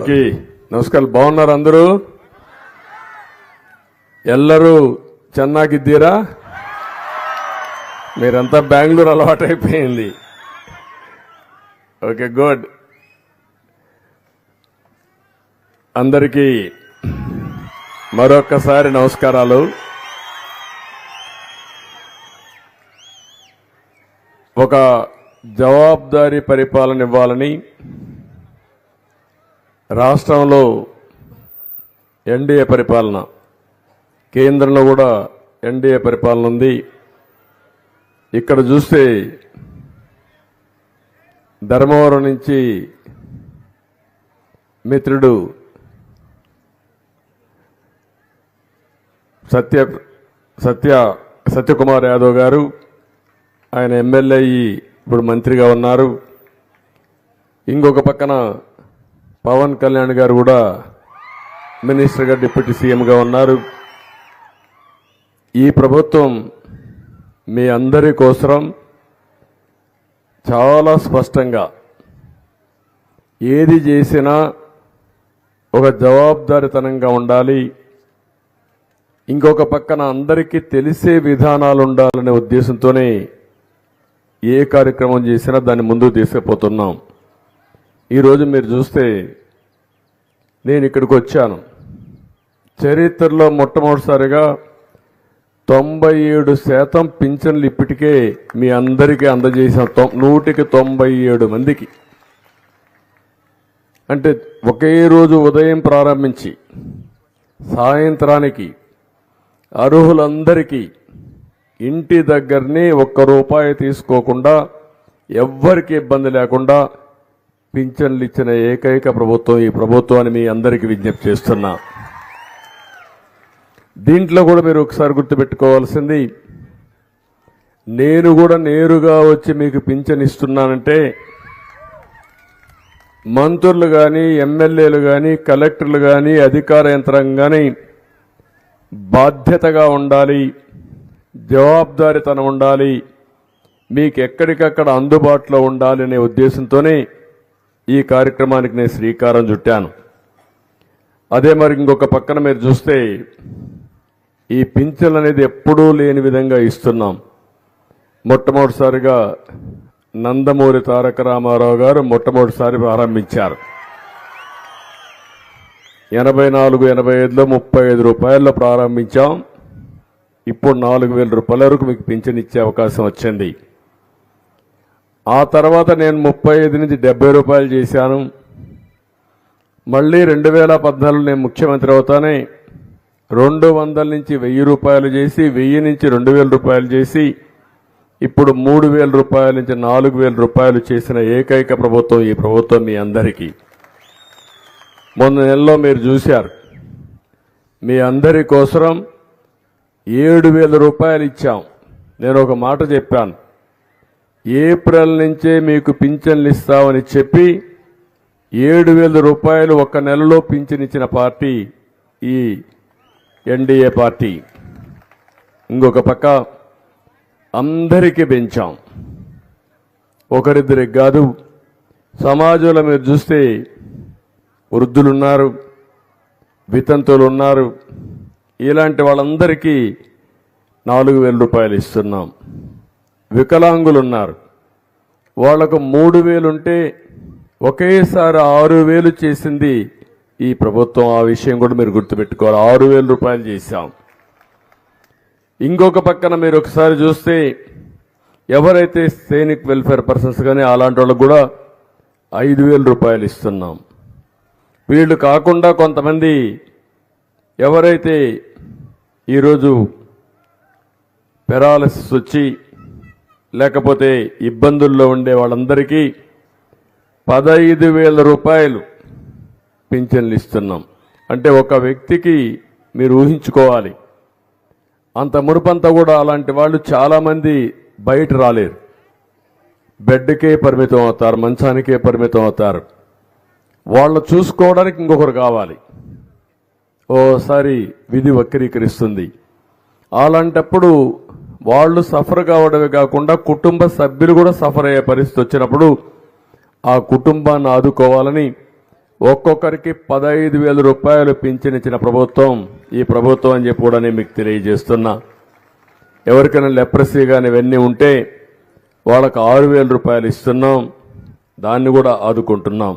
నమస్కారం. బాగున్నారు అందరూ? ಎಲ್ಲರೂ ಚೆನ್ನಾಗಿದ್ದೀರಾ? మీరంతా బెంగళూరు అలవాటు అయిపోయింది. Okay, good. అందరికీ మరొక్కసారి నమస్కారాలు. ఒక జవాబుదారీ పరిపాలన ఇవ్వాలని రాష్ట్రంలో ఎన్డీఏ పరిపాలన, కేంద్రంలో కూడా ఎన్డీఏ పరిపాలన ఉంది. ఇక్కడ చూస్తే ధర్మవరం నుంచి మిత్రుడు సత్యకుమార్ యాదవ్ గారు, ఆయన ఎమ్మెల్యే ఇప్పుడు మంత్రిగా ఉన్నారు. ఇంకొక పక్కన పవన్ కళ్యాణ్ గారు కూడా మినిస్టర్గా, డిప్యూటీ సీఎంగా ఉన్నారు. ఈ ప్రభుత్వం మీ అందరి కోసం చాలా స్పష్టంగా ఏది చేసినా ఒక జవాబుదారీతనంగా ఉండాలి, ఇంకొక పక్కన అందరికీ తెలిసే విధానాలు ఉండాలనే ఉద్దేశంతోనే ఏ కార్యక్రమం చేసినా దాన్ని ముందుకు తీసుకుపోతున్నాం. ఈరోజు మీరు చూస్తే నేను ఇక్కడికి వచ్చాను. చరిత్రలో మొట్టమొదటిసారిగా 97% పింఛన్లు ఇప్పటికే మీ అందరికీ అందజేసాం. 197 మందికి. అంటే ఒకే రోజు ఉదయం ప్రారంభించి సాయంత్రానికి అర్హులందరికీ ఇంటి దగ్గరనే ₹1 తీసుకోకుండా, ఎవ్వరికి ఇబ్బంది లేకుండా పింఛన్లు ఇచ్చిన ఏకైక ప్రభుత్వం ఈ ప్రభుత్వాన్ని మీ అందరికీ విజ్ఞప్తి చేస్తున్నా. దీంట్లో కూడా మీరు ఒకసారి గుర్తుపెట్టుకోవాల్సింది, నేను కూడా నేరుగా వచ్చి మీకు పింఛన్ ఇస్తున్నానంటే మంత్రులు కానీ, ఎమ్మెల్యేలు కానీ, కలెక్టర్లు కానీ, అధికార యంత్రాంగం కానీ బాధ్యతగా ఉండాలి, జవాబుదారీతనం ఉండాలి, మీకు ఎక్కడికక్కడ అందుబాటులో ఉండాలి అనే ఉద్దేశంతోనే ఈ కార్యక్రమానికి నేను శ్రీకారం చుట్టాను. అదే మరి ఇంకొక పక్కన మీరు చూస్తే ఈ పింఛన్ అనేది ఎప్పుడూ లేని విధంగా ఇస్తున్నాం. మొట్టమొదటిసారిగా నందమూరి తారక రామారావు గారు మొట్టమొదటిసారి ప్రారంభించారు. 84-85లో ₹35 ప్రారంభించాం. ఇప్పుడు ₹4,000 వరకు మీకు పింఛన్ ఇచ్చే అవకాశం వచ్చింది. ఆ తర్వాత నేను 35 నుంచి ₹70 చేశాను. మళ్ళీ 2014 నేను ముఖ్యమంత్రి అవుతానే 200 నుంచి ₹1,000 చేసి, 1000 నుంచి ₹2,000 చేసి, ఇప్పుడు ₹3,000 నుంచి ₹4,000 చేసిన ఏకైక ప్రభుత్వం ఈ ప్రభుత్వం మీ అందరికీ. మొన్న నెలలో మీరు చూశారు, మీ అందరి కోసం ₹7,000 ఇచ్చాం. నేను ఒక మాట చెప్పాను, ఏప్రిల్ నుంచే మీకు పింఛన్లు ఇస్తామని చెప్పి ₹7,000 ఒక నెలలో పింఛన్ ఇచ్చిన పార్టీ ఈ ఎన్డీఏ పార్టీ. ఇంకొక పక్క అందరికీ పెంచాం, ఒకరిద్దరికి కాదు. సమాజంలో మీరు చూస్తే వృద్ధులున్నారు, వితంతులు ఉన్నారు, ఇలాంటి వాళ్ళందరికీ ₹4,000 ఇస్తున్నాం. వికలాంగులు ఉన్నారు, వాళ్లకు 3,000 ఉంటే ఒకేసారి 6,000 చేసింది ఈ ప్రభుత్వం. ఆ విషయం కూడా మీరు గుర్తుపెట్టుకోవాలి. ₹6,000 చేశాం. ఇంకొక పక్కన మీరు ఒకసారి చూస్తే ఎవరైతే సైనిక్ వెల్ఫేర్ పర్సన్స్ కానీ అలాంటి వాళ్ళకు కూడా ₹5,000 ఇస్తున్నాం. వీళ్ళు కాకుండా కొంతమంది ఎవరైతే ఈరోజు పెరాలసిస్ వచ్చి లేకపోతే ఇబ్బందుల్లో ఉండే వాళ్ళందరికీ ₹15,000 పింఛన్లు ఇస్తున్నాం. అంటే ఒక వ్యక్తికి మీరు ఊహించుకోవాలి, అంత మునుపంతా కూడా అలాంటి వాళ్ళు చాలామంది బయట రాలేరు, బెడ్కే పరిమితం అవుతారు, మంచానికే పరిమితం అవుతారు. వాళ్ళు చూసుకోవడానికి ఇంకొకరు కావాలి. ఓసారి విధి వక్రీకరిస్తుంది. అలాంటప్పుడు వాళ్ళు సఫర్ కావడమే కాకుండా కుటుంబ సభ్యులు కూడా సఫర్ అయ్యే పరిస్థితి వచ్చినప్పుడు ఆ కుటుంబాన్ని ఆదుకోవాలని ఒక్కొక్కరికి 15,000 రూపాయలు పింఛన్ ఇచ్చిన ప్రభుత్వం ఈ ప్రభుత్వం అని చెప్పి కూడా నేను మీకు తెలియజేస్తున్నా. ఎవరికైనా లెప్రసీ కానీ ఇవన్నీ ఉంటే వాళ్ళకి 6,000 రూపాయలు ఇస్తున్నాం. దాన్ని కూడా ఆదుకుంటున్నాం.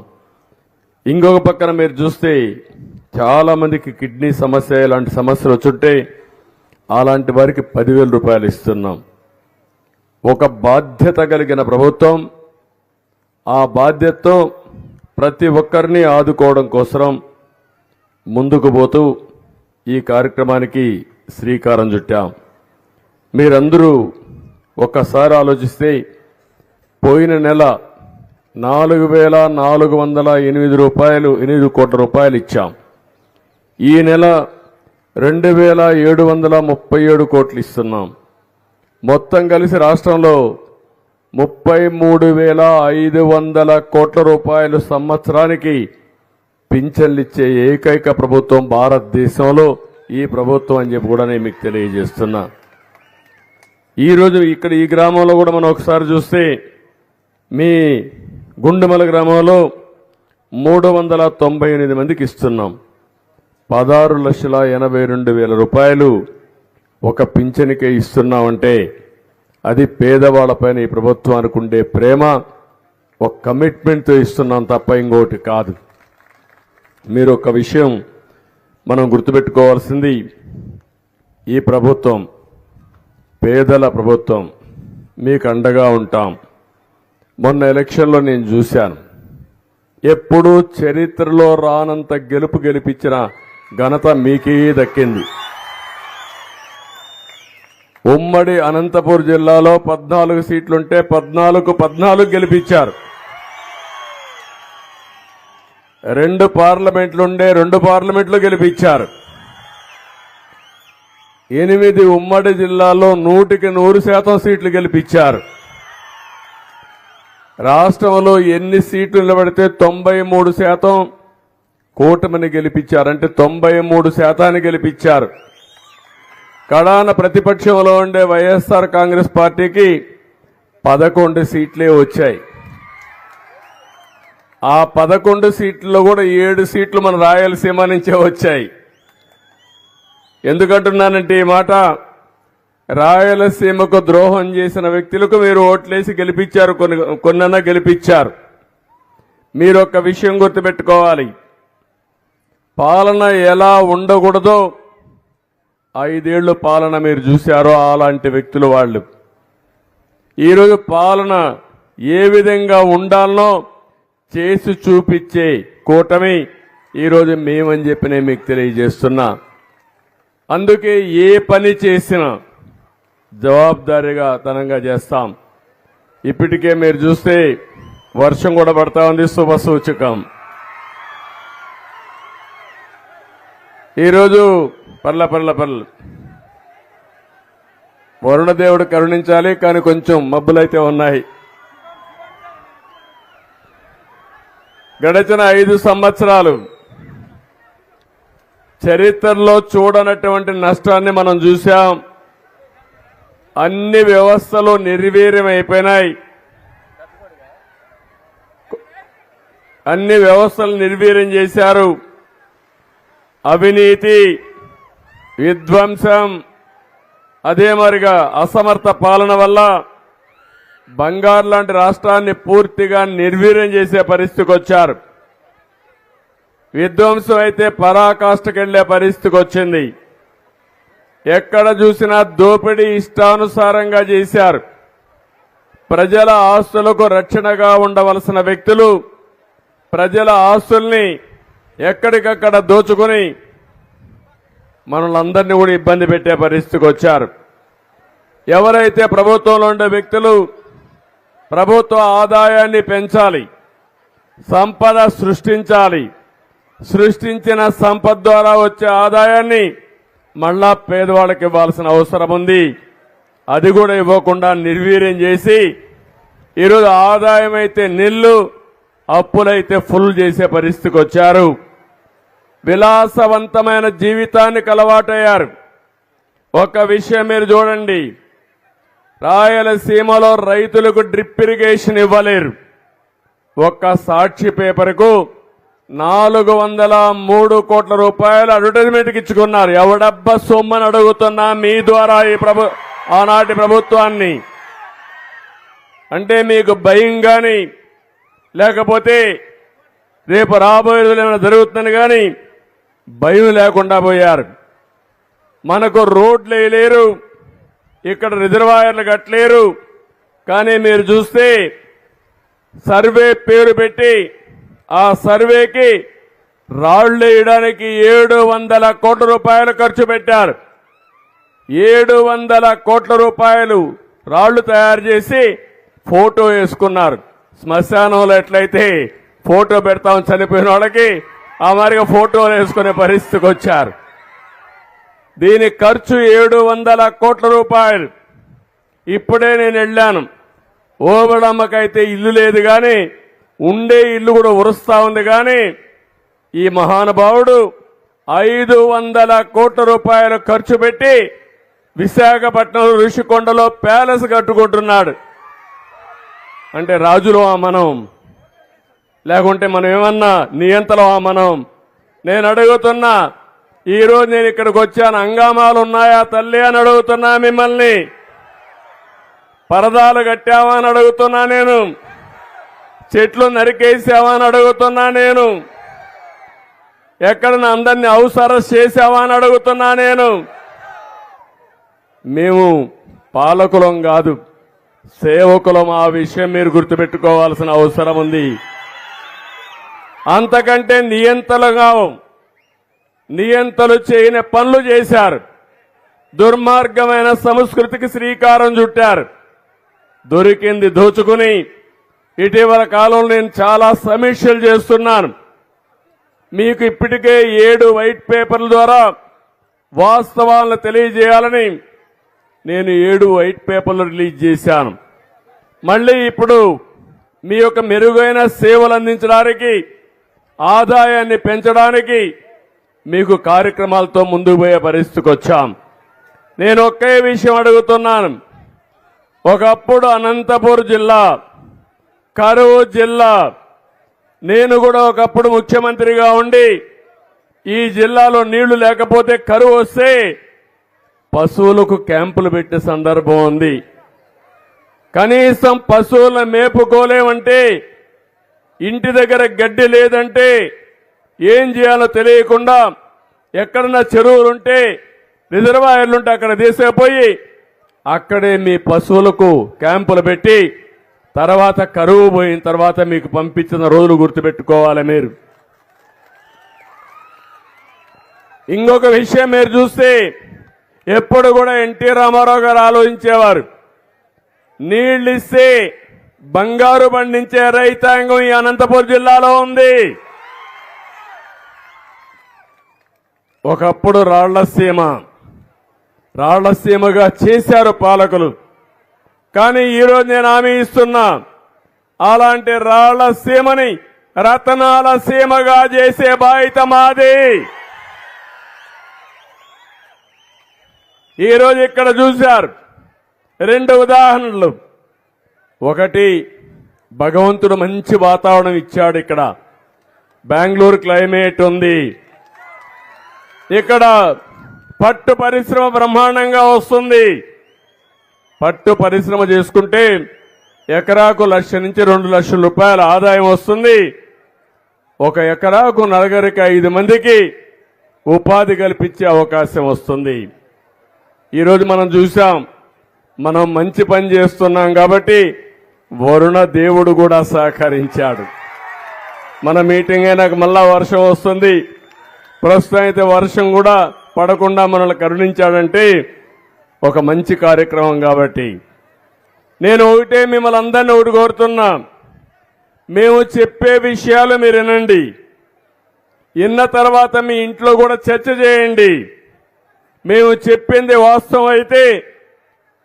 ఇంకొక పక్కన మీరు చూస్తే చాలా మందికి కిడ్నీ సమస్య ఇలాంటి సమస్యలు వచ్చుంటే అలాంటి వారికి 10,000 రూపాయలు ఇస్తున్నాం. ఒక బాధ్యత కలిగిన ప్రభుత్వం ఆ బాధ్యతతో ప్రతి ఒక్కరిని ఆదుకోవడం కోసం ముందుకు పోతూ ఈ కార్యక్రమానికి శ్రీకారం చుట్టాం. మీరందరూ ఒక్కసారి ఆలోచిస్తే పోయిన నెల 4,408 కోట్ల రూపాయలు ఇచ్చాం. ఈ నెల 2,737 కోట్లు ఇస్తున్నాం. మొత్తం కలిసి రాష్ట్రంలో 33,500 కోట్ల రూపాయలు సంవత్సరానికి పింఛన్లిచ్చే ఏకైక ప్రభుత్వం భారతదేశంలో ఈ ప్రభుత్వం అని చెప్పి కూడా నేను మీకు తెలియజేస్తున్నా. ఈరోజు ఇక్కడ ఈ గ్రామంలో కూడా మనం ఒకసారి చూస్తే మీ గుండుమల గ్రామంలో 398 మందికి ఇస్తున్నాం. 16,82,000 రూపాయలు ఒక పింఛనికే ఇస్తున్నామంటే అది పేదవాళ్లపైన ఈ ప్రభుత్వానికి ఉండే ప్రేమ, ఒక కమిట్మెంట్తో ఇస్తున్నాం తప్ప ఇంకోటి కాదు. మీరు ఒక విషయం మనం గుర్తుపెట్టుకోవాల్సింది, ఈ ప్రభుత్వం పేదల ప్రభుత్వం, మీకు అండగా ఉంటాం. మొన్న ఎలక్షన్లో నేను చూశాను, ఎప్పుడూ చరిత్రలో రానంత గెలిపించిన ఘనత మీకే దక్కింది. ఉమ్మడి అనంతపూర్ జిల్లాలో 14 సీట్లుంటే 14 గెలిపించారు. 2 పార్లమెంట్లుండే 2 పార్లమెంట్లు గెలిపించారు. 8 ఉమ్మడి జిల్లాలో 100% సీట్లు గెలిపించారు. రాష్ట్రంలో ఎన్ని సీట్లు నిలబడితే 93% కూటమిని గెలిపించారు. అంటే 93% గెలిపించారు. కడాన ప్రతిపక్షంలో ఉండే వైఎస్ఆర్ కాంగ్రెస్ పార్టీకి 11 సీట్లే వచ్చాయి. ఆ 11 సీట్లలో కూడా 7 సీట్లు మన రాయలసీమ నుంచే వచ్చాయి. ఎందుకంటున్నానంటే ఈ మాట, రాయలసీమకు ద్రోహం చేసిన వ్యక్తులకు మీరు ఓట్లేసి గెలిపించారు, కొన్నన్నా గెలిపించారు. మీరు ఒక విషయం గుర్తుపెట్టుకోవాలి, పాలన ఎలా ఉండకూడదో 5 ఏళ్లు పాలన మీరు చూశారో అలాంటి వ్యక్తులు వాళ్ళు. ఈరోజు పాలన ఏ విధంగా ఉండాలనో చేసి చూపించే కూటమి ఈరోజు మేమని చెప్పి నేను మీకు తెలియజేస్తున్నా. అందుకే ఏ పని చేసినా జవాబుదారీగా తనంగా చేస్తాం. ఇప్పటికే మీరు చూస్తే వర్షం కూడా పడతా ఉంది, శుభ సూచకం. ఈరోజు పర్ల వరుణదేవుడు కరుణించాలి, కానీ కొంచెం మబ్బులైతే ఉన్నాయి. గడిచిన 5 సంవత్సరాలు చరిత్రలో చూడనటువంటి నష్టాన్ని మనం చూశాం. అన్ని వ్యవస్థలు నిర్వీర్యం అయిపోయినాయి. అన్ని వ్యవస్థలు నిర్వీర్యం చేశారు. అవినీతి, విధ్వంసం, అదే మరిగా అసమర్థ పాలన వల్ల బంగారు లాంటి రాష్ట్రాన్ని పూర్తిగా నిర్వీర్యం చేసే పరిస్థితికి వచ్చారు. విధ్వంసం అయితే పరాకాష్ఠకెళ్లే పరిస్థితికి వచ్చింది. ఎక్కడ చూసినా దోపిడీ ఇష్టానుసారంగా చేశారు. ప్రజల ఆస్తులకు రక్షణగా ఉండవలసిన వ్యక్తులు ప్రజల ఆస్తుల్ని ఎక్కడికక్కడ దోచుకుని మనల్ని కూడా ఇబ్బంది పెట్టే పరిస్థితికి వచ్చారు. ఎవరైతే ప్రభుత్వంలో ఉండే వ్యక్తులు ప్రభుత్వ ఆదాయాన్ని పెంచాలి, సంపద సృష్టించాలి, సృష్టించిన సంపద ద్వారా వచ్చే ఆదాయాన్ని మళ్ళా పేదవాళ్ళకి ఇవ్వాల్సిన అవసరం ఉంది. అది కూడా ఇవ్వకుండా నిర్వీర్యం చేసి ఈరోజు ఆదాయం అయితే నిల్లు, అప్పులైతే ఫుల్ చేసే పరిస్థితికి వచ్చారు. విలాసవంతమైన జీవితానికి అలవాటయ్యారు. ఒక విషయం మీరు చూడండి, రాయలసీమలో రైతులకు డ్రిప్ ఇరిగేషన్ ఇవ్వలేరు. ఒక్క సాక్షి పేపర్కు 403 కోట్ల రూపాయలు అడ్వర్టైజ్మెంట్కి ఇచ్చుకున్నారు. ఎవడబ్బా సొమ్మని అడుగుతున్నా మీ ద్వారా ఈ ఆనాటి ప్రభుత్వాన్ని. అంటే మీకు భయం కానీ లేకపోతే రేపు రాబోయే రోజులు ఏమైనా జరుగుతుందని కానీ భయం లేకుండా పోయారు. మనకు రోడ్లు వేయలేరు, ఇక్కడ రిజర్వాయర్లు కట్టలేరు. కానీ మీరు చూస్తే సర్వే పేరు పెట్టి ఆ సర్వేకి రాళ్లు వేయడానికి 700 కోట్ల రూపాయలు ఖర్చు పెట్టారు. 700 కోట్ల రూపాయలు రాళ్లు తయారు చేసి ఫోటో వేసుకున్నారు. శ్మశానంలో ఎట్లయితే ఫోటో పెడతాం చనిపోయిన వాళ్ళకి ఆ మాదిరిగా ఫోటోలు వేసుకునే పరిస్థితికి వచ్చారు. దీని ఖర్చు 700 కోట్ల రూపాయలు. ఇప్పుడే నేను వెళ్ళాను. ఓబడమ్మకైతే ఇల్లు లేదు కానీ ఉండే ఇల్లు కూడా ఉరుస్తా ఉంది. కానీ ఈ మహానుభావుడు 500 కోట్ల రూపాయలు ఖర్చు పెట్టి విశాఖపట్నం ఋషికొండలో ప్యాలెస్ కట్టుకుంటున్నాడు. అంటే రాజులో మనం, లేకుంటే మనం ఏమన్నా నియంతలో మనం? నేను అడుగుతున్నా, ఈరోజు నేను ఇక్కడికి వచ్చాను, హంగామాలు ఉన్నాయా తల్లి అని అడుగుతున్నా మిమ్మల్ని. పరదాలు కట్టావా అని అడుగుతున్నా నేను. చెట్లు నరికేసావా అని అడుగుతున్నా నేను. ఎక్కడ అందరినీ హౌస్ అరెస్ట్ చేసావా అని అడుగుతున్నా నేను. మేము పాలకులం కాదు, సేవకులం. ఆ విషయం మీరు గుర్తుపెట్టుకోవాల్సిన అవసరం ఉంది. అంతకంటే నియంతలు చేయని పనులు చేశారు. దుర్మార్గమైన సంస్కృతికి శ్రీకారం చుట్టారు. దొరికింది దోచుకుని ఇటీవల కాలంలో నేను చాలా సమీక్షలు చేస్తున్నాను. మీకు ఇప్పటికే 7 వైట్ పేపర్ల ద్వారా వాస్తవాలను తెలియజేయాలని నేను 7 వైట్ పేపర్లు రిలీజ్ చేశాను. మళ్ళీ ఇప్పుడు మీ యొక్క మెరుగైన సేవలు అందించడానికి, ఆదాయాన్ని పెంచడానికి మీకు కార్యక్రమాలతో ముందుకు పోయే పరిస్థితికి వచ్చాం. నేను ఒకే విషయం అడుగుతున్నాను. ఒకప్పుడు అనంతపురం జిల్లా, కరువు జిల్లా. నేను కూడా ఒకప్పుడు ముఖ్యమంత్రిగా ఉండి ఈ జిల్లాలో నీళ్లు లేకపోతే కరువు వస్తే పశువులకు క్యాంపులు పెట్టే సందర్భం ఉంది. కనీసం పశువులను మేపుకోలేమంటే, ఇంటి దగ్గర గడ్డి లేదంటే ఏం చేయాలో తెలియకుండా ఎక్కడన్నా చెరువులుంటే, రిజర్వాయర్లుంటే అక్కడ తీసుకుపోయి అక్కడే మీ పశువులకు క్యాంపులు పెట్టి తర్వాత కరువు పోయిన తర్వాత మీకు పంపించిన రోజులు గుర్తుపెట్టుకోవాలి మీరు. ఇంకొక విషయం మీరు చూస్తే ఎప్పుడు కూడా ఎన్టీ రామారావు గారు ఆలోచించేవారు, నీళ్లిస్తే బంగారు పండించే రైతాంగం ఈ అనంతపురం జిల్లాలో ఉంది. ఒకప్పుడు రాళ్లసీమగా చేశారు పాలకులు. కానీ ఈరోజు నేను హామీ ఇస్తున్నా, అలాంటి రాళ్లసీమని రతనాల సీమగా చేసే బాధ్యత మాది. ఈరోజు ఇక్కడ చూశారు 2 ఉదాహరణలు. ఒకటి, భగవంతుడు మంచి వాతావరణం ఇచ్చాడు. ఇక్కడ బెంగళూరు క్లైమేట్ ఉంది. ఇక్కడ పట్టు పరిశ్రమ బ్రహ్మాండంగా వస్తుంది. పట్టు పరిశ్రమ చేసుకుంటే ఎకరాకు 1,00,000 నుంచి 2 లక్షల రూపాయల ఆదాయం వస్తుంది. ఒక ఎకరాకు నలుగురికి 5 మందికి ఉపాధి కల్పించే అవకాశం వస్తుంది. ఈరోజు మనం చూసాం, మనం మంచి పని చేస్తున్నాం కాబట్టి వరుణ దేవుడు కూడా సహకరించాడు. మన మీటింగ్ అయినాక మళ్ళా వర్షం వస్తుంది. ప్రస్తుతం అయితే వర్షం కూడా పడకుండా మనల్ని కరుణించాడంటే ఒక మంచి కార్యక్రమం. కాబట్టి నేను ఒకటే మిమ్మల్ని అందరినీ ఒకటి కోరుతున్నా, మేము చెప్పే విషయాలు మీరు వినండి. విన్న తర్వాత మీ ఇంట్లో కూడా చర్చ చేయండి. మేము చెప్పింది వాస్తవం అయితే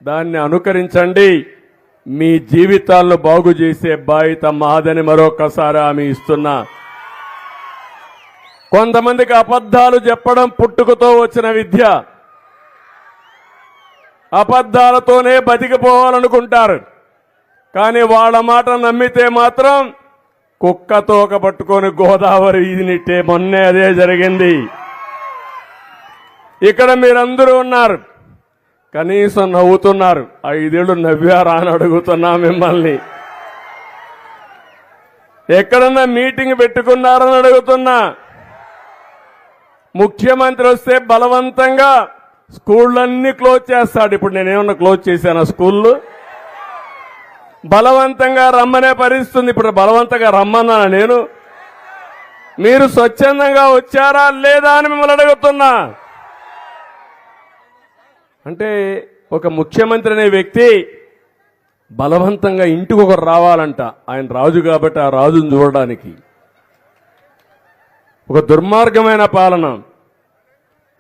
దాన్ని అనుకరించండి. మీ జీవితాలను బాగు చేసే బాధ్యత మాదని మరొకసారి హామీ ఇస్తున్నా. కొంతమందికి అబద్ధాలు చెప్పడం పుట్టుకతో వచ్చిన విద్య. అబద్ధాలతోనే బతికిపోవాలనుకుంటారు. కానీ వాళ్ళ మాట నమ్మితే మాత్రం కుక్క తోక పట్టుకొని గోదావరి ఈదినిట్టే మొన్నే అదే జరిగింది. ఇక్కడ మీరందరూ ఉన్నారు, కనీసం నవ్వుతున్నారు. 5 ఏళ్లు నవ్వారా అని అడుగుతున్నా మిమ్మల్ని. ఎక్కడన్నా మీటింగ్ పెట్టుకున్నారని అడుగుతున్నా. ముఖ్యమంత్రి వస్తే బలవంతంగా స్కూళ్ళన్నీ క్లోజ్ చేస్తాడు. ఇప్పుడు నేనేమన్నా క్లోజ్ చేశాను స్కూళ్ళు? బలవంతంగా రమ్మనే పరిస్థితుంది. ఇప్పుడు బలవంతంగా రమ్మన్నాను నేను. మీరు స్వచ్ఛందంగా వచ్చారా లేదా అని మిమ్మల్ని అడుగుతున్నా. అంటే ఒక ముఖ్యమంత్రి అనే వ్యక్తి బలవంతంగా ఇంటికి ఒకరు రావాలంట. ఆయన రాజు కాబట్టి ఆ రాజును చూడడానికి. ఒక దుర్మార్గమైన పాలన.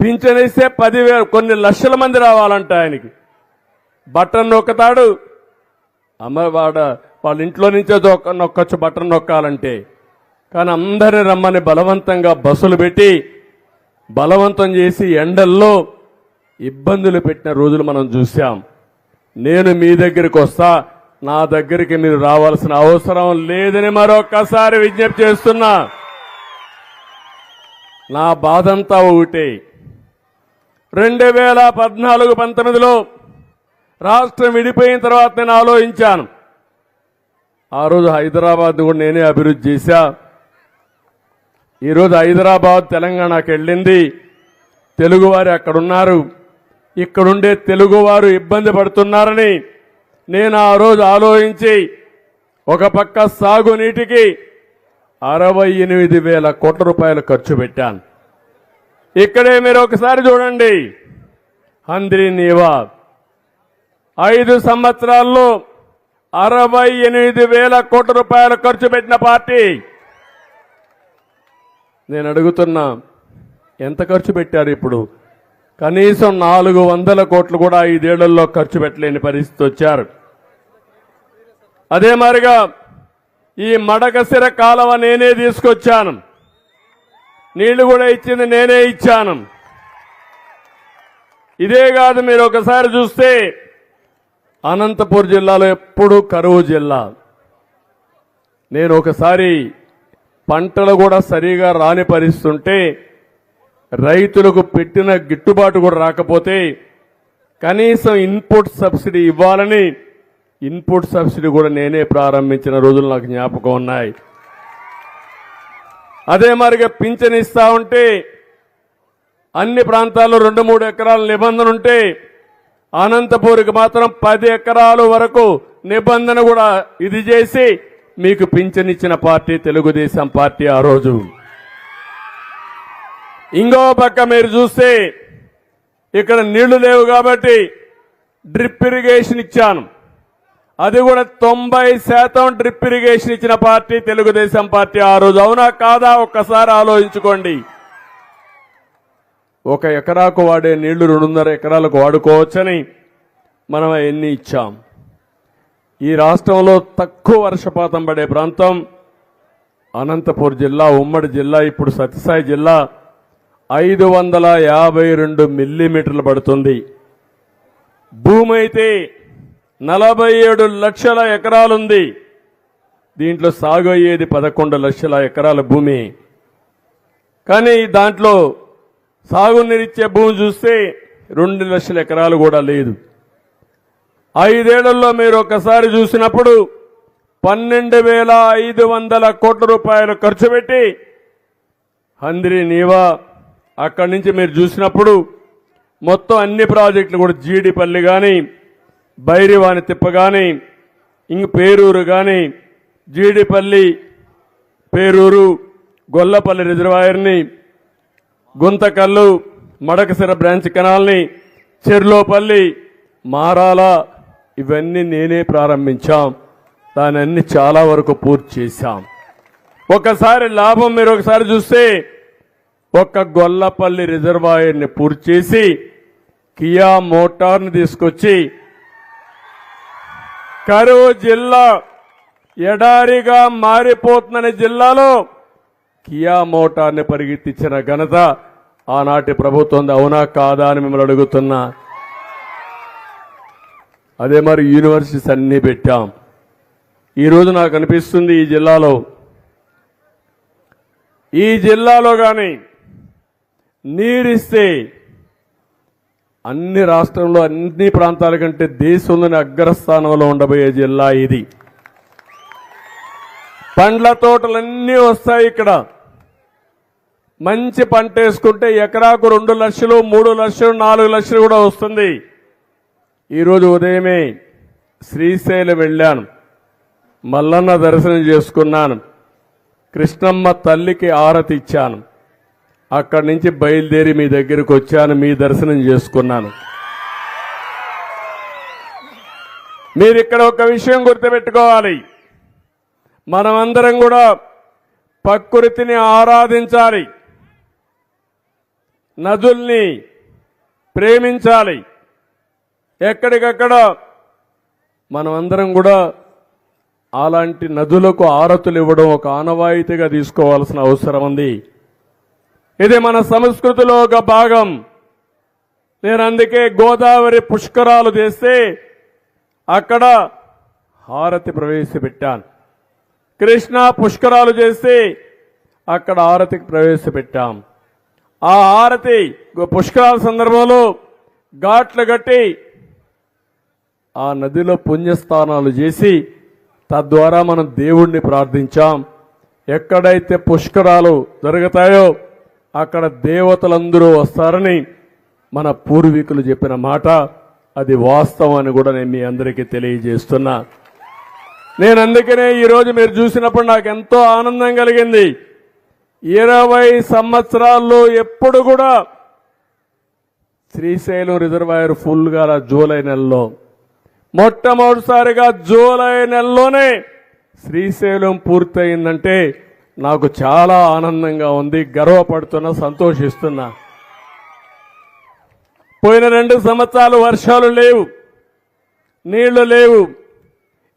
పింఛనిస్తే 10,000 కొన్ని లక్షల మంది రావాలంట ఆయనకి. బటన్ నొక్కుతాడు. వాళ్ళ ఇంట్లో నుంచే నొక్కొచ్చు బటన్ నొక్కాలంటే. కానీ అందరిని రమ్మని బలవంతంగా బస్సులు పెట్టి బలవంతం చేసి ఎండల్లో ఇబ్బందులు పెట్టిన రోజులు మనం చూశాం. నేను మీ దగ్గరికి వస్తా, నా దగ్గరికి మీరు రావాల్సిన అవసరం లేదని మరొక్కసారి విజ్ఞప్తి చేస్తున్నా. నా బాధంతా ఒకటే. 2014-19లో రాష్ట్రం విడిపోయిన తర్వాత నేను ఆలోచించాను. ఆ రోజు హైదరాబాద్ కూడా నేనే అభివృద్ధి చేశా. ఈరోజు హైదరాబాద్ తెలంగాణకు వెళ్ళింది. తెలుగువారు అక్కడున్నారు. ఇక్కడుండే తెలుగువారు ఇబ్బంది పడుతున్నారని నేను ఆ రోజు ఆలోచించి ఒక పక్క సాగునీటికి 68,000 కోట్ల రూపాయలు ఖర్చు పెట్టాను. ఇక్కడే మీరు ఒకసారి చూడండి. హంద్రీ నీవా 5 సంవత్సరాల్లో 68,000 కోట్ల రూపాయలు ఖర్చు పెట్టిన పార్టీ. నేను అడుగుతున్నా, ఎంత ఖర్చు పెట్టారు? ఇప్పుడు కనీసం 400 కోట్లు కూడా 5 ఏళ్లలో ఖర్చు పెట్టలేని పరిస్థితి వచ్చారు. అదే మాదిరిగా ఈ మడకసిర కాలువ నేనే తీసుకొచ్చాను. నీళ్లు కూడా ఇచ్చింది నేనే ఇచ్చాను. ఇదే కాదు, మీరు ఒకసారి చూస్తే అనంతపూర్ జిల్లాలో ఎప్పుడూ కరువు జిల్లా. నేను ఒకసారి పంటలు కూడా సరిగా రాని పరిస్థితి ఉంటే, రైతులకు పెట్టిన గిట్టుబాటు కూడా రాకపోతే కనీసం ఇన్పుట్ సబ్సిడీ ఇవ్వాలని ఇన్పుట్ సబ్సిడీ కూడా నేనే ప్రారంభించిన రోజులు నాకు జ్ఞాపకం ఉన్నాయి. అదే మరిగా పింఛన్ ఇస్తా ఉంటే అన్ని ప్రాంతాల్లో 2-3 ఎకరాల నిబంధన ఉంటే అనంతపూర్కి మాత్రం 10 ఎకరాల వరకు నిబంధన కూడా ఇది చేసి మీకు పింఛన్ ఇచ్చిన పార్టీ తెలుగుదేశం పార్టీ ఆ రోజు. ఇంకో పక్క మీరు చూస్తే ఇక్కడ నీళ్లు లేవు కాబట్టి డ్రిప్ ఇరిగేషన్ ఇచ్చాను. అది కూడా 90% డ్రిప్ ఇరిగేషన్ ఇచ్చిన పార్టీ తెలుగుదేశం పార్టీ ఆ రోజు. అవునా కాదా? ఒక్కసారి ఆలోచించుకోండి. 1 ఎకరాకు వాడే నీళ్లు 2.5 ఎకరాలకు వాడుకోవచ్చని మనం అవన్నీ ఇచ్చాం. ఈ రాష్ట్రంలో తక్కువ వర్షపాతం పడే ప్రాంతం అనంతపూర్ జిల్లా, ఉమ్మడి జిల్లా. ఇప్పుడు సత్యసాయి జిల్లా 552 మిల్లీమీటర్లు పడుతుంది. భూమి అయితే 47 లక్షల ఎకరాలుంది. దీంట్లో సాగు అయ్యేది 11 లక్షల ఎకరాల భూమి. కానీ దాంట్లో సాగునీరిచ్చే భూమి చూస్తే 2 లక్షల ఎకరాలు కూడా లేదు. 5 ఏళ్లలో మీరు ఒకసారి చూసినప్పుడు 12,500 కోట్ల రూపాయలు ఖర్చు పెట్టి హంద్రీ నీవా అక్కడి నుంచి మీరు చూసినప్పుడు మొత్తం అన్ని ప్రాజెక్టులు కూడా జీడిపల్లి కానీ, బైరివాని తిప్ప కానీ, ఇంక పేరూరు కానీ, జీడిపల్లి, పేరూరు, గొల్లపల్లి రిజర్వాయర్ని, గుంతకల్లు, మడకసిర బ్రాంచ్ కెనాల్ని, చెర్లోపల్లి, మారాల ఇవన్నీ నేనే ప్రారంభించాం. దాని అన్ని చాలా వరకు పూర్తి చేశాం. ఒకసారి లాభం మీరు ఒకసారి చూస్తే ఒక్క గొల్లపల్లి రిజర్వాయర్ని పూర్తి చేసి కియా మోటార్ని తీసుకొచ్చి కరువు జిల్లా ఎడారిగా మారిపోతున్న జిల్లాలో కియా మోటార్ని పరిగెత్తించిన ఘనత ఆనాటి ప్రభుత్వం. అవునా కాదా అని మిమ్మల్ని అడుగుతున్నా. అదే మరి యూనివర్సిటీస్ అన్నీ పెట్టాం. ఈరోజు నాకు అనిపిస్తుంది ఈ జిల్లాలో ఈ జిల్లాలో కానీ నీరిస్తే అన్ని రాష్ట్రంలో అన్ని ప్రాంతాల కంటే దేశంలోని అగ్రస్థానంలో ఉండబోయే జిల్లా ఇది. పండ్ల తోటలన్నీ వస్తాయి ఇక్కడ. మంచి పంట వేసుకుంటే ఎకరాకు 2 లక్షలు 3 లక్షలు 4 లక్షలు కూడా వస్తుంది. ఈరోజు ఉదయమే శ్రీశైలం వెళ్ళాను, మల్లన్న దర్శనం చేసుకున్నాను, కృష్ణమ్మ తల్లికి ఆరతి ఇచ్చాను. అక్కడి నుంచి బయలుదేరి మీ దగ్గరికి వచ్చాను, మీ దర్శనం చేసుకున్నాను. మీరు ఇక్కడ ఒక విషయం గుర్తుపెట్టుకోవాలి, మనమందరం కూడా ప్రకృతిని ఆరాధించాలి, నదుల్ని ప్రేమించాలి. ఎక్కడికక్కడ మనమందరం కూడా అలాంటి నదులకు ఆరతులు ఇవ్వడం ఒక ఆనవాయితీగా తీసుకోవాల్సిన అవసరం ఉంది. ఇది మన సంస్కృతిలో ఒక భాగం. నేను అందుకే గోదావరి పుష్కరాలు చేస్తే అక్కడ హారతి ప్రవేశపెట్టాను. కృష్ణా పుష్కరాలు చేస్తే అక్కడ హారతికి ప్రవేశపెట్టాం. ఆ హారతి పుష్కరాల సందర్భంలో ఘాట్లు కట్టి ఆ నదిలో పుణ్యస్థానాలు చేసి తద్వారా మనం దేవుణ్ణి ప్రార్థించాం. ఎక్కడైతే పుష్కరాలు జరుగుతాయో అక్కడ దేవతలందరూ వస్తారని మన పూర్వీకులు చెప్పిన మాట, అది వాస్తవం అని కూడా నేను మీ అందరికీ తెలియజేస్తున్నా. నేను అందుకనే ఈరోజు మీరు చూసినప్పుడు నాకు ఎంతో ఆనందం కలిగింది. 20 సంవత్సరాల్లో ఎప్పుడు కూడా శ్రీశైలం రిజర్వాయర్ ఫుల్ గా జూలై నెలలో, మొట్టమొదటిసారిగా జూలై నెలలోనే శ్రీశైలం పూర్తయిందంటే నాకు చాలా ఆనందంగా ఉంది, గర్వపడుతున్నా, సంతోషిస్తున్నా. పోయిన 2 సంవత్సరాలు వర్షాలు లేవు, నీళ్లు లేవు,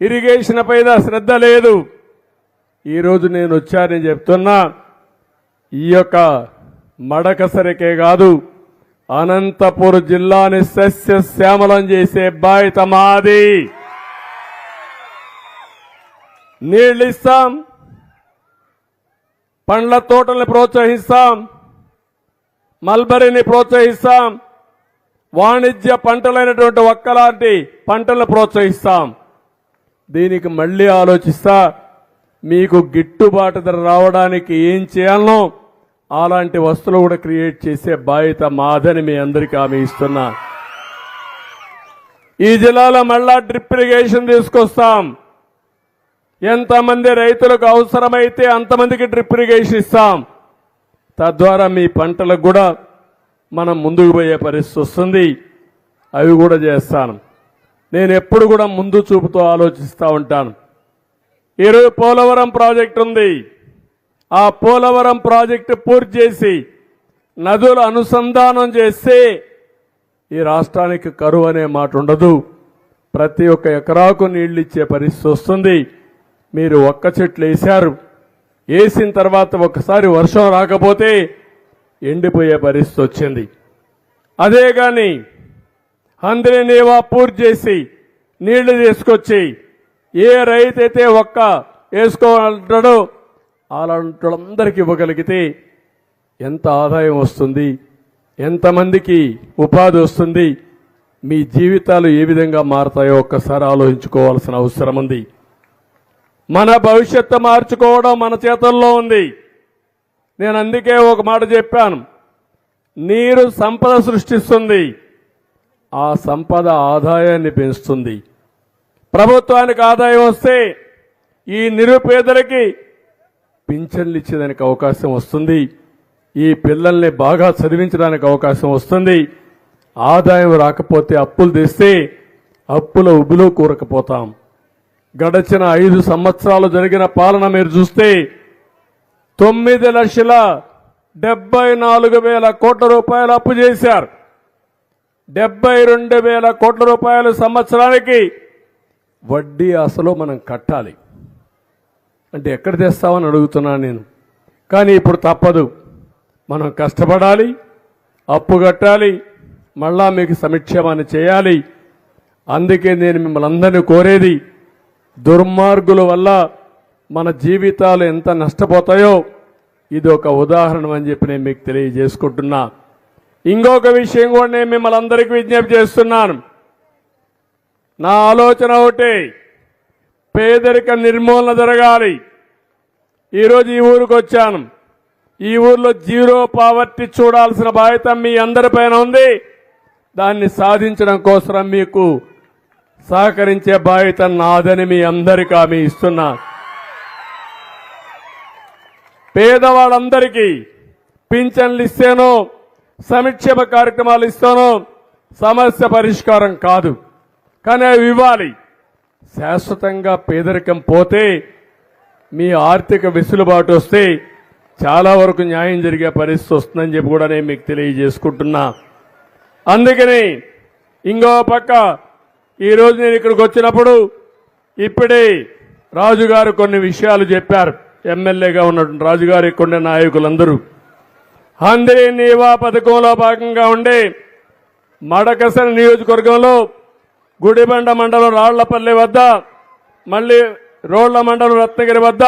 ఇరిగేషన్ పైన శ్రద్ధ లేదు. ఈరోజు నేను వచ్చానని చెప్తున్నా, ఈ యొక్క మడకసరికే కాదు అనంతపురం జిల్లాని సస్యశ్యామలం చేసే బాధ్యత మాది. నీళ్లు ఇస్తాం, పండ్ల తోటల్ని ప్రోత్సహిస్తాం, మల్బరీని ప్రోత్సహిస్తాం, వాణిజ్య పంటలైనటువంటి ఒక్కలాంటి పంటలను ప్రోత్సహిస్తాం. దీనికి మళ్లీ ఆలోచిస్తా, మీకు గిట్టుబాటు ధర రావడానికి ఏం చేయాలనో అలాంటి వస్తువులు కూడా క్రియేట్ చేసే బాధ్యత మాదని మీ అందరికీ హామీ ఇస్తున్నా. ఈ జిల్లాలో మళ్ళా డ్రిప్ ఇరిగేషన్ తీసుకొస్తాం. ఎంతమంది రైతులకు అవసరమైతే అంతమందికి డ్రిప్ ఇరిగేషన్ ఇస్తాం. తద్వారా మీ పంటలకు కూడా మనం ముందుకు పోయే పరిస్థితి వస్తుంది. అవి కూడా చేస్తాను. నేను ఎప్పుడు కూడా ముందు చూపుతో ఆలోచిస్తూ ఉంటాను. ఈరోజు పోలవరం ప్రాజెక్టు ఉంది. ఆ పోలవరం ప్రాజెక్టు పూర్తి చేసి నదుల అనుసంధానం చేస్తే ఈ రాష్ట్రానికి కరువు అనే మాట ఉండదు. ప్రతి ఒక్క ఎకరాకు నీళ్లు ఇచ్చే పరిస్థితి వస్తుంది. మీరు ఒక్క చెట్లు వేశారు, వేసిన తర్వాత ఒకసారి వర్షం రాకపోతే ఎండిపోయే పరిస్థితి వచ్చింది. అదే కానీ అందరి నీవా పూర్తి చేసి నీళ్లు తీసుకొచ్చి ఏ రైతు అయితే ఒక్క వేసుకోవాలంటాడో అలాంటి వాళ్ళందరికీ ఇవ్వగలిగితే ఎంత ఆదాయం వస్తుంది, ఎంతమందికి ఉపాధి వస్తుంది, మీ జీవితాలు ఏ విధంగా మారతాయో ఒక్కసారి ఆలోచించుకోవాల్సిన అవసరం ఉంది. మన భవిష్యత్తు మార్చుకోవడం మన చేతుల్లో ఉంది. నేను అందుకే ఒక మాట చెప్పాను, నీరు సంపద సృష్టిస్తుంది, ఆ సంపద ఆదాయాన్ని పెంచుతుంది. ప్రభుత్వానికి ఆదాయం వస్తే ఈ నిరుపేదలకి పింఛన్లు ఇచ్చేదానికి అవకాశం వస్తుంది, ఈ పిల్లల్ని బాగా చదివించడానికి అవకాశం వస్తుంది. ఆదాయం రాకపోతే అప్పులు తెస్తే అప్పుల ఉబిలో కూరకపోతాం. గడచిన 5 సంవత్సరాలు జరిగిన పాలన మీరు చూస్తే 9,74,000 కోట్ల రూపాయలు అప్పు చేశారు. 72,000 కోట్ల రూపాయలు సంవత్సరానికి వడ్డీ అసలు మనం కట్టాలి. అంటే ఎక్కడ తెస్తామని అడుగుతున్నాను నేను. కానీ ఇప్పుడు తప్పదు, మనం కష్టపడాలి, అప్పు కట్టాలి, మళ్ళా మీకు సంక్షేమాన్ని చేయాలి. అందుకే నేను మిమ్మల్ని అందరినీ కోరేది, దుర్మార్గుల వల్ల మన జీవితాలు ఎంత నష్టపోతాయో ఇది ఒక ఉదాహరణ అని చెప్పి నేను మీకు తెలియజేసుకుంటున్నా. ఇంకొక విషయం కూడా నేను మిమ్మల్ని అందరికీ విజ్ఞప్తి చేస్తున్నాను. నా ఆలోచన ఒకటే, పేదరిక నిర్మూలన జరగాలి. ఈరోజు ఈ ఊరికి వచ్చాను. ఈ ఊర్లో జీరో పావర్టీ చూడాల్సిన బాధ్యత మీ అందరిపైన ఉంది. దాన్ని సాధించడం కోసం మీకు సహకరించే బాధ్యత నాదని మీ అందరికీ హామీ ఇస్తున్నా. పేదవాళ్ళందరికీ పింఛన్లు ఇస్తేనో సంక్షేమ కార్యక్రమాలు ఇస్తానో సమస్య పరిష్కారం కాదు, కానీ అవి ఇవ్వాలి. శాశ్వతంగా పేదరికం పోతే మీ ఆర్థిక వెసులుబాటు వస్తే చాలా వరకు న్యాయం జరిగే పరిస్థితి వస్తుందని చెప్పి కూడా నేను మీకు తెలియజేసుకుంటున్నా. అందుకని ఇంకో పక్క ఈరోజు నేను ఇక్కడికి వచ్చినప్పుడు ఇప్పుడే రాజుగారు కొన్ని విషయాలు చెప్పారు. ఎమ్మెల్యేగా ఉన్నటువంటి రాజుగారు ఇక్కడ నాయకులందరూ అందరి నీవా పథకంలో భాగంగా ఉండే మడకసర నియోజకవర్గంలో గుడిబండ మండలం రాళ్లపల్లి వద్ద, మళ్లీ రోడ్ల మండలం రత్నగిరి వద్ద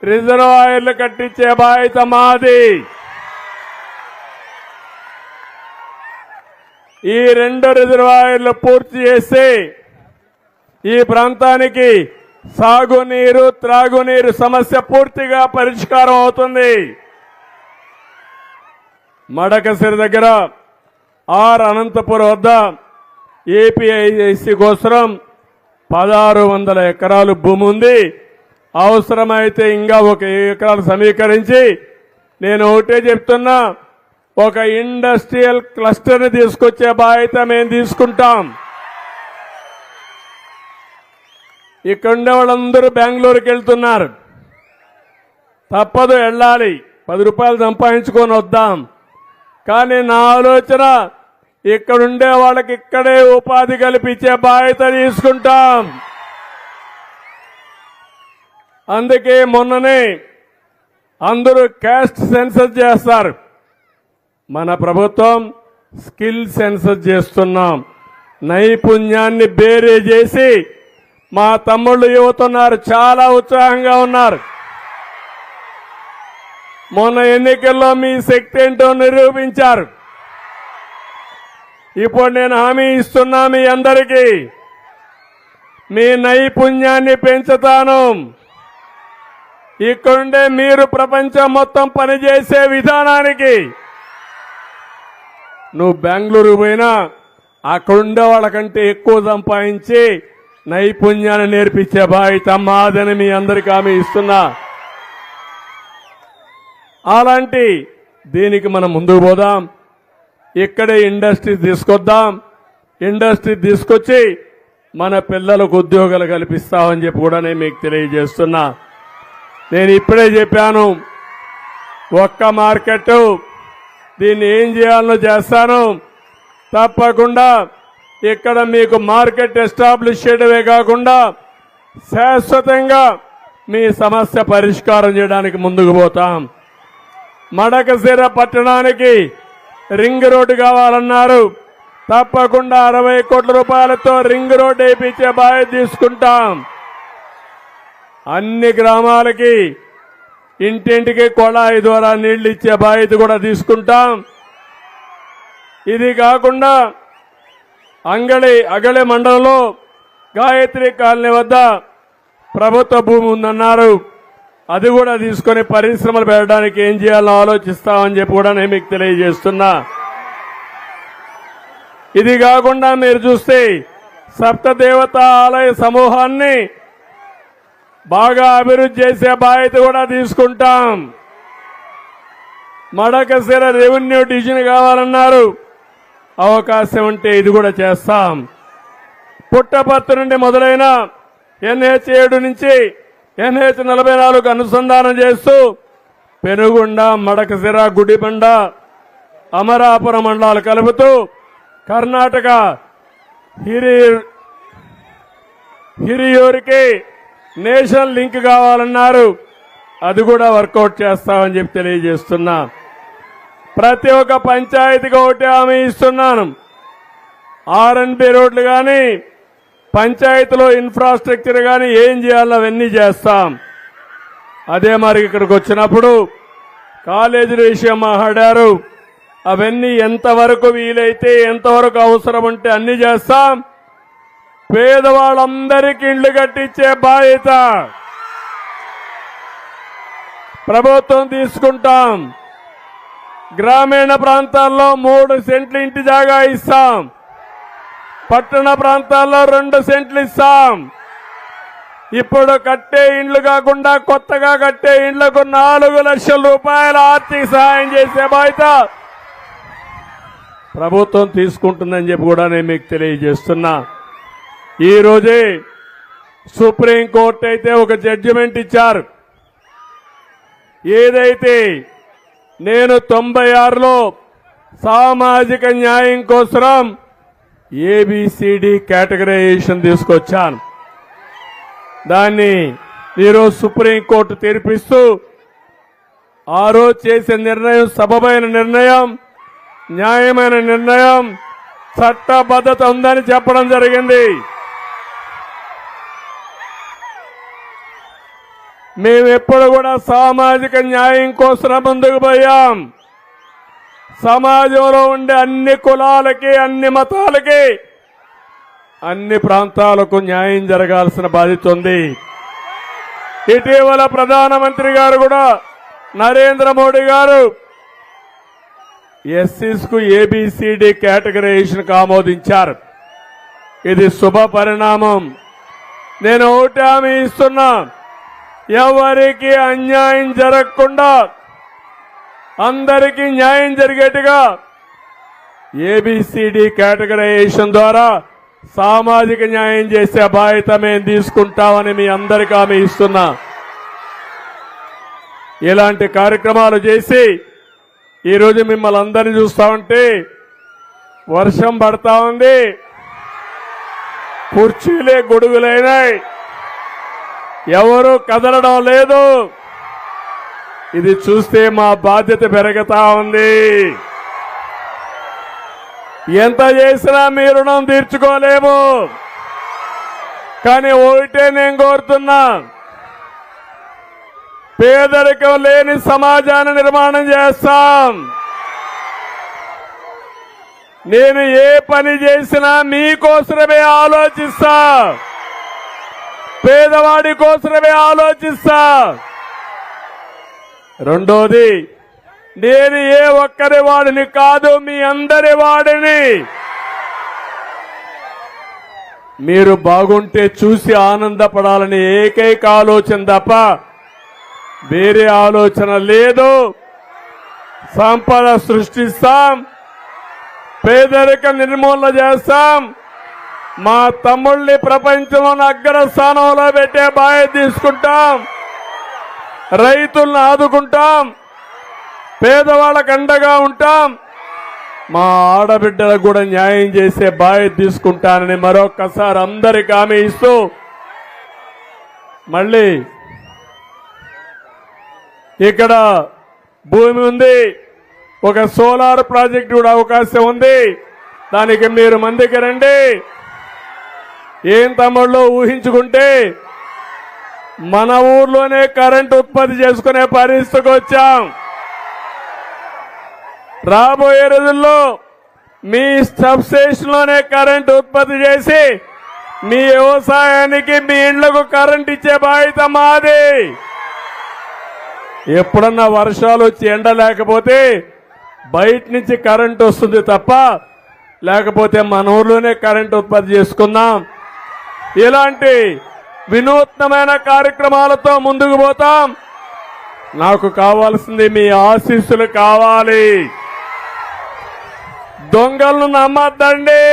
రిజర్వాయర్లు కట్టించే బాధ్యత మాది. ఈ 2 రిజర్వాయర్లు పూర్తి చేస్తే ఈ ప్రాంతానికి సాగునీరు, త్రాగునీరు సమస్య పూర్తిగా పరిష్కారం అవుతుంది. మడకసిరి దగ్గర అనంతపురం వద్ద ఏపీఐసి కోసం 1600 ఎకరాలు భూమి ఉంది. అవసరమైతే ఇంకా 1 ఎకరాలు సమీకరించి నేను ఒకటే చెప్తున్నా, ఒక ఇండస్ట్రియల్ క్లస్టర్ని తీసుకొచ్చే బాధ్యత మేము తీసుకుంటాం. ఇక్కడ ఉండే వాళ్ళందరూ బెంగళూరుకి వెళ్తున్నారు. తప్పదు, వెళ్ళాలి. 10 రూపాయలు సంపాదించుకొని వద్దాం. కానీ నా ఆలోచన ఇక్కడుండే వాళ్ళకి ఇక్కడే ఉపాధి కల్పించే బాధ్యత తీసుకుంటాం. అందుకే మొన్ననే అందరూ క్యాస్ట్ సెన్సస్ చేస్తారు. మన ప్రభుత్వం స్కిల్ సెన్సస్ చేస్తున్నాం. నైపుణ్యాన్ని బేరే చేసి మా తమ్ముళ్ళు యువతున్నారు, చాలా ఉత్సాహంగా ఉన్నారు. మొన్న ఎన్నికల్లో మీ శక్తి ఏంటో నిరూపించారు. ఇప్పుడు నేను హామీ ఇస్తున్నా, మీ అందరికీ మీ నైపుణ్యాన్ని పెంచుతాను. ఇక్కడుండే మీరు ప్రపంచం మొత్తం పనిచేసే విధానానికి నువ్వు బెంగళూరు పోయినా అక్కడుండే వాళ్ళకంటే ఎక్కువ సంపాదించి నైపుణ్యాన్ని నేర్పించే బాధ్యత మాదని మీ అందరికీ హామీ ఇస్తున్నా. అలాంటి దీనికి మనం ముందుకు పోదాం. ఇక్కడే ఇండస్ట్రీ తీసుకొద్దాం. ఇండస్ట్రీ తీసుకొచ్చి మన పిల్లలకు ఉద్యోగాలు కల్పిస్తామని చెప్పి కూడా నేను మీకు తెలియజేస్తున్నా. నేను ఇప్పుడే చెప్పాను, ఒక్క మార్కెట్, దీన్ని ఏం చేయాలనో చేస్తాను. తప్పకుండా ఇక్కడ మీకు మార్కెట్ ఎస్టాబ్లిష్ చేయడమే కాకుండా శాశ్వతంగా మీ సమస్య పరిష్కారం చేయడానికి ముందుకు పోతాం. మడకశిర పట్టణానికి రింగ్ రోడ్డు కావాలన్నారు. తప్పకుండా 60 కోట్ల రూపాయలతో రింగ్ రోడ్డు వేయించే బాధ్యత తీసుకుంటాం. అన్ని గ్రామాలకి ఇంటింటికి కొళాయి ద్వారా నీళ్లు ఇచ్చే బాధ్యత కూడా తీసుకుంటాం. ఇది కాకుండా అగళి మండలంలో గాయత్రి కాలనీ వద్ద ప్రభుత్వ భూమి ఉందన్నారు. అది కూడా తీసుకొని పరిశ్రమలు పెట్టడానికి ఏం చేయాలో ఆలోచిస్తామని చెప్పి కూడా నేను మీకు తెలియజేస్తున్నా. ఇది కాకుండా మీరు చూస్తే సప్తదేవత ఆలయ సమూహాన్ని బాగా అభివృద్ధి చేసే బాధ్యత కూడా తీసుకుంటాం. మడకశిర రెవెన్యూ డివిజన్ కావాలన్నారు. అవకాశం ఉంటే ఇది కూడా చేస్తాం. పుట్టపర్తి నుండి మొదలైన NH7 నుంచి NH44 అనుసంధానం చేస్తూ పెనుగొండ, మడకశిర, గుడిబండ, అమరాపురం మండలాలు కలుపుతూ కర్ణాటక హిరియూరికి నేషనల్ లింక్ కావాలన్నారు. అది కూడా వర్కౌట్ చేస్తామని చెప్పి తెలియజేస్తున్నా. ప్రతి ఒక్క పంచాయతీకి ఒకటి హామీ ఇస్తున్నాను. R&B రోడ్లు కానీ పంచాయతీలో ఇన్ఫ్రాస్ట్రక్చర్ కానీ ఏం చేయాలో అవన్నీ చేస్తాం. అదే మరి ఇక్కడికి వచ్చినప్పుడు కాలేజీల విషయం మాట్లాడారు. అవన్నీ ఎంతవరకు వీలైతే ఎంతవరకు అవసరం ఉంటే అన్ని చేస్తాం. పేదవాళ్ళందరికీ ఇళ్లు కట్టించే బాధ్యత ప్రభుత్వం తీసుకుంటాం. గ్రామీణ ప్రాంతాల్లో 3 సెంట్లు ఇంటి జాగా ఇస్తాం. పట్టణ ప్రాంతాల్లో 2 సెంట్లు ఇస్తాం. ఇప్పుడు కట్టే ఇండ్లు కాకుండా కొత్తగా కట్టే ఇండ్లకు 4 లక్షల రూపాయల ఆర్థిక సహాయం చేసే బాధ్యత ప్రభుత్వం తీసుకుంటుందని చెప్పి కూడా నేను మీకు తెలియజేస్తున్నా. ఈ రోజే సుప్రీంకోర్టు అయితే ఒక జడ్జిమెంట్ ఇచ్చారు. ఏదైతే నేను 96లో సామాజిక న్యాయం కోసం ఏబిసిడి కేటగరైజేషన్ తీసుకొచ్చాను. దాన్ని ఈరోజు సుప్రీంకోర్టు తీర్పిస్తూ ఆ రోజు చేసే నిర్ణయం సబబైన నిర్ణయం, న్యాయమైన నిర్ణయం, చట్టబద్ధత ఉందని చెప్పడం జరిగింది. మేమెప్పుడు కూడా సామాజిక న్యాయం కోసం ముందుకు పోయాం. సమాజంలో ఉండే అన్ని కులాలకి, అన్ని మతాలకి, అన్ని ప్రాంతాలకు న్యాయం జరగాల్సిన బాధ్యత ఉంది. ఇటీవల ప్రధానమంత్రి గారు కూడా నరేంద్ర మోడీ గారు ఎస్సీస్కు ఏబిసిడి కేటగరైజేషన్ ఆమోదించారు. ఇది శుభ పరిణామం. నేను ఒకటి హామీ ఇస్తున్నా, ఎవరికి అన్యాయం జరగకుండా అందరికీ న్యాయం జరిగేట్టుగా ఏబిసిడి కేటగరైజేషన్ ద్వారా సామాజిక న్యాయం చేసే బాధ్యత మేము తీసుకుంటామని మీ అందరికీ హామీ ఇస్తున్నా. ఇలాంటి కార్యక్రమాలు చేసి ఈరోజు మిమ్మల్ని అందరినీ చూస్తా ఉంటే వర్షం పడతా ఉంది, కుర్చీలే గొడుగులైనాయి, ఎవరు కదలడం లేదు. ఇది చూస్తే మా బాధ్యత పెరుగుతా ఉంది. ఎంత చేసినా మీ రుణం తీర్చుకోలేము. కానీ ఒకటే నేను కోరుతున్నా, పేదరికం లేని సమాజాన్ని నిర్మాణం చేస్తాం. నేను ఏ పని చేసినా మీకోసమే ఆలోచిస్తా, పేదవాడి కోసమే ఆలోచిస్తా. రెండోది, నేను ఏ ఒక్కరి వాడిని కాదు, మీ అందరి వాడిని. మీరు బాగుంటే చూసి ఆనందపడాలని ఏకైక ఆలోచన తప్ప వేరే ఆలోచన లేదు. సంపద సృష్టిస్తాం, పేదరిక నిర్మూలన చేస్తాం, మా తమ్ముళ్ళని ప్రపంచంలోని అగ్రస్థానంలో పెట్టే బాధ్యత తీసుకుంటాం, రైతులను ఆదుకుంటాం, పేదవాళ్ళకు అండగా ఉంటాం, మా ఆడబిడ్డలకు కూడా న్యాయం చేసే బాధ్యత తీసుకుంటానని మరొక్కసారి అందరికీ హామీ ఇస్తూ, మళ్ళీ ఇక్కడ భూమి ఉంది, ఒక సోలార్ ప్రాజెక్టు కూడా అవకాశం ఉంది. దానికి మీరు మందికి రండి. ఏం తమ్ముళ్ళు ఊహించుకుంటే మన ఊర్లోనే కరెంట్ ఉత్పత్తి చేసుకునే పరిస్థితికి వచ్చాం. రాబోయే రోజుల్లో మీ సబ్ స్టేషన్లోనే కరెంట్ ఉత్పత్తి చేసి మీ వ్యవసాయానికి, మీ ఇళ్లకు కరెంట్ ఇచ్చే బాధ్యత మాది. ఎప్పుడన్నా వర్షాలు వచ్చి ఎండ లేకపోతే బయట నుంచి కరెంట్ వస్తుంది తప్ప, లేకపోతే మన ఊర్లోనే కరెంట్ ఉత్పత్తి చేసుకుందాం. ఇలాంటి వినూత్నమైన కార్యక్రమాలతో ముందుకు పోతాం. నాకు కావాల్సింది మీ ఆశీస్సులు కావాలి. దొంగలను నమ్మద్దండి,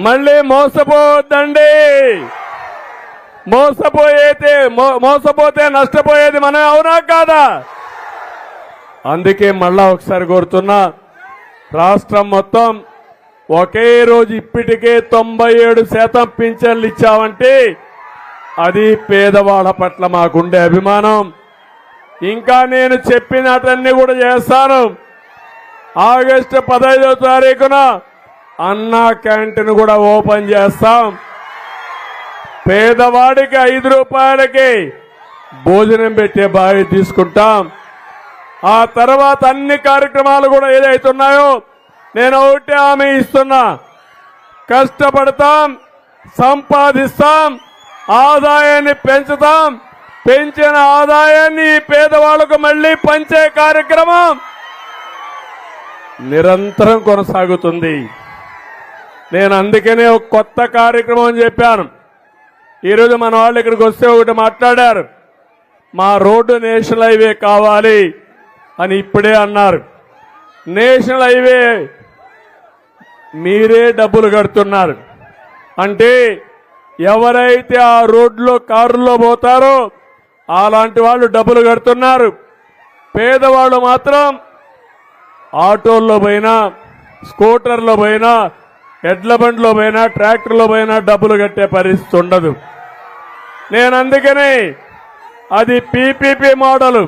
మళ్ళీ మోసపోవద్దండి. మోసపోతే నష్టపోయేది మనం, అవునా కాదా? అందుకే మళ్ళా ఒకసారి కోరుతున్నా, రాష్ట్రం మొత్తం ఒకే రోజు ఇప్పటికే 97% పింఛన్లు ఇచ్చామంటే అది పేదవాళ్ళ పట్ల మాకుండే అభిమానం. ఇంకా నేను చెప్పినటన్నీ కూడా చేస్తాను. ఆగస్టు 15వ తారీఖున అన్నా క్యాంటీన్ కూడా ఓపెన్ చేస్తాం. పేదవాడికి 5 రూపాయలకి భోజనం పెట్టే బాధ్యత తీసుకుంటాం. ఆ తర్వాత అన్ని కార్యక్రమాలు కూడా ఏదైతున్నాయో నేను ఒకటే హామీ ఇస్తున్నా, కష్టపడతాం, సంపాదిస్తాం, ఆదాయాన్ని పెంచుతాం, పెంచిన ఆదాయాన్ని పేదవాళ్లకు మళ్లీ పంచే కార్యక్రమం నిరంతరం కొనసాగుతుంది. నేను అందుకనే ఒక కొత్త కార్యక్రమం అని చెప్పాను. ఈరోజు మన వాళ్ళు ఇక్కడికి వస్తే ఒకటి మాట్లాడారు, మా రోడ్డు నేషనల్ హైవే కావాలి అని ఇప్పుడే అన్నారు. నేషనల్ హైవే మీరే డబ్బులు కడుతున్నారు అంటే ఎవరైతే ఆ రోడ్లో కారులో పోతారో అలాంటి వాళ్ళు డబ్బులు కడుతున్నారు. పేదవాళ్ళు మాత్రం ఆటోల్లో పోయినా, స్కూటర్లో పోయినా, ఎడ్ల బండిలో పోయినా, ట్రాక్టర్లో పోయినా డబ్బులు కట్టే పరిస్థితి ఉండదు. నేను అందుకని అది PPP model,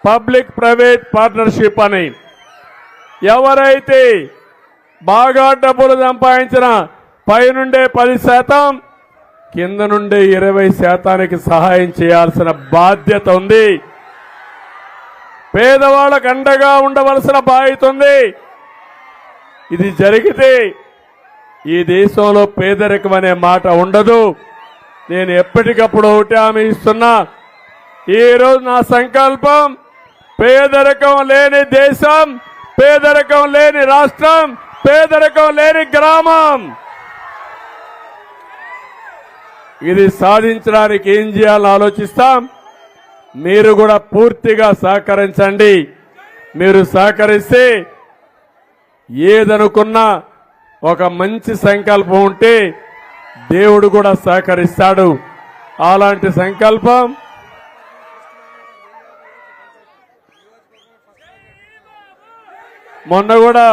public private partnership అని, ఎవరైతే బాగా డబ్బులు సంపాదించిన పైనుండే 10%, కింద నుండే 20% సహాయం చేయాల్సిన బాధ్యత ఉంది. పేదవాళ్ళకు అండగా ఉండవలసిన బాధ్యత ఉంది. ఇది జరిగితే ఈ దేశంలో పేదరికం అనే మాట ఉండదు. నేను ఎప్పటికప్పుడు ఒకటి హామీ ఇస్తున్నా, ఈరోజు నా సంకల్పం పేదరికం లేని దేశం, పేదరికం లేని రాష్ట్రం, పేదరికం లేని గ్రామం. ఇది సాధించడానికి ఏం చేయాలని ఆలోచిస్తాం. మీరు కూడా పూర్తిగా సహకరించండి. మీరు సహకరిస్తే ఏదనుకున్నా ఒక మంచి సంకల్పం ఉంటే దేవుడు కూడా సహకరిస్తాడు. అలాంటి సంకల్పం మొన్న కూడా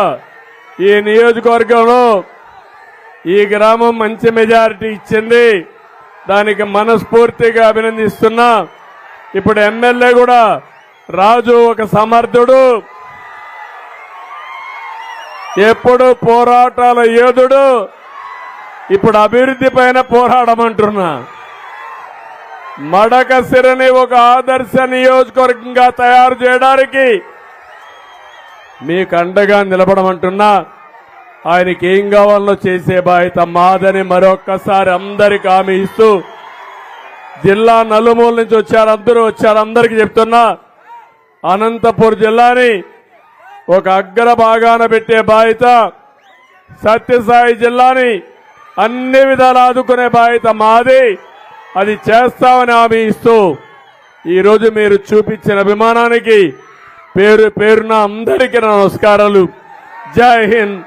ఈ నియోజకవర్గంలో ఈ గ్రామం మంచి మెజారిటీ ఇచ్చింది. దానికి మనస్ఫూర్తిగా అభినందిస్తున్నా. ఇప్పుడు ఎమ్మెల్యే కూడా రాజు ఒక సమర్థుడు, ఎప్పుడు పోరాటాల యోధుడు. ఇప్పుడు అభివృద్ధి పైన పోరాడమంటున్నా. మడకసిరని ఒక ఆదర్శ నియోజకవర్గంగా తయారు చేయడానికి మీకు అండగా నిలబడమంటున్నా. ఆయనకి ఏం కావాలో చేసే బాధ్యత మాదని మరొక్కసారి అందరికి హామీ ఇస్తూ, జిల్లా నలుమూల నుంచి వచ్చారు, అందరూ వచ్చారు, అందరికీ చెప్తున్నా, అనంతపూర్ జిల్లాని ఒక అగ్ర భాగాన పెట్టే బాధ్యత, సత్యసాయి జిల్లాని అన్ని విధాలు ఆదుకునే బాధ్యత మాది. అది చేస్తామని హామీ ఇస్తూ ఈరోజు మీరు చూపించిన అభిమానానికి పేరు పేరున అందరికీ నమస్కారాలు. జై హింద్,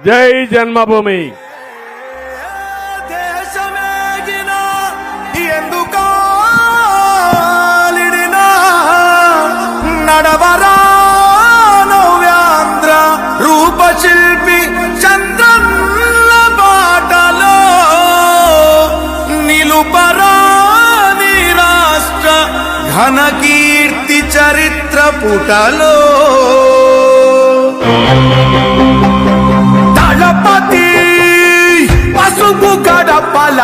జై జన్మభూమి. నడవరా నవ్యాంధ్ర రూపశిల్పి చంద్రన్న బాటలో, నిలుపరా నీ రాష్ట్ర ఘన కీర్తి చరిత్ర పుటలో. దళపతి పసుపు గడపల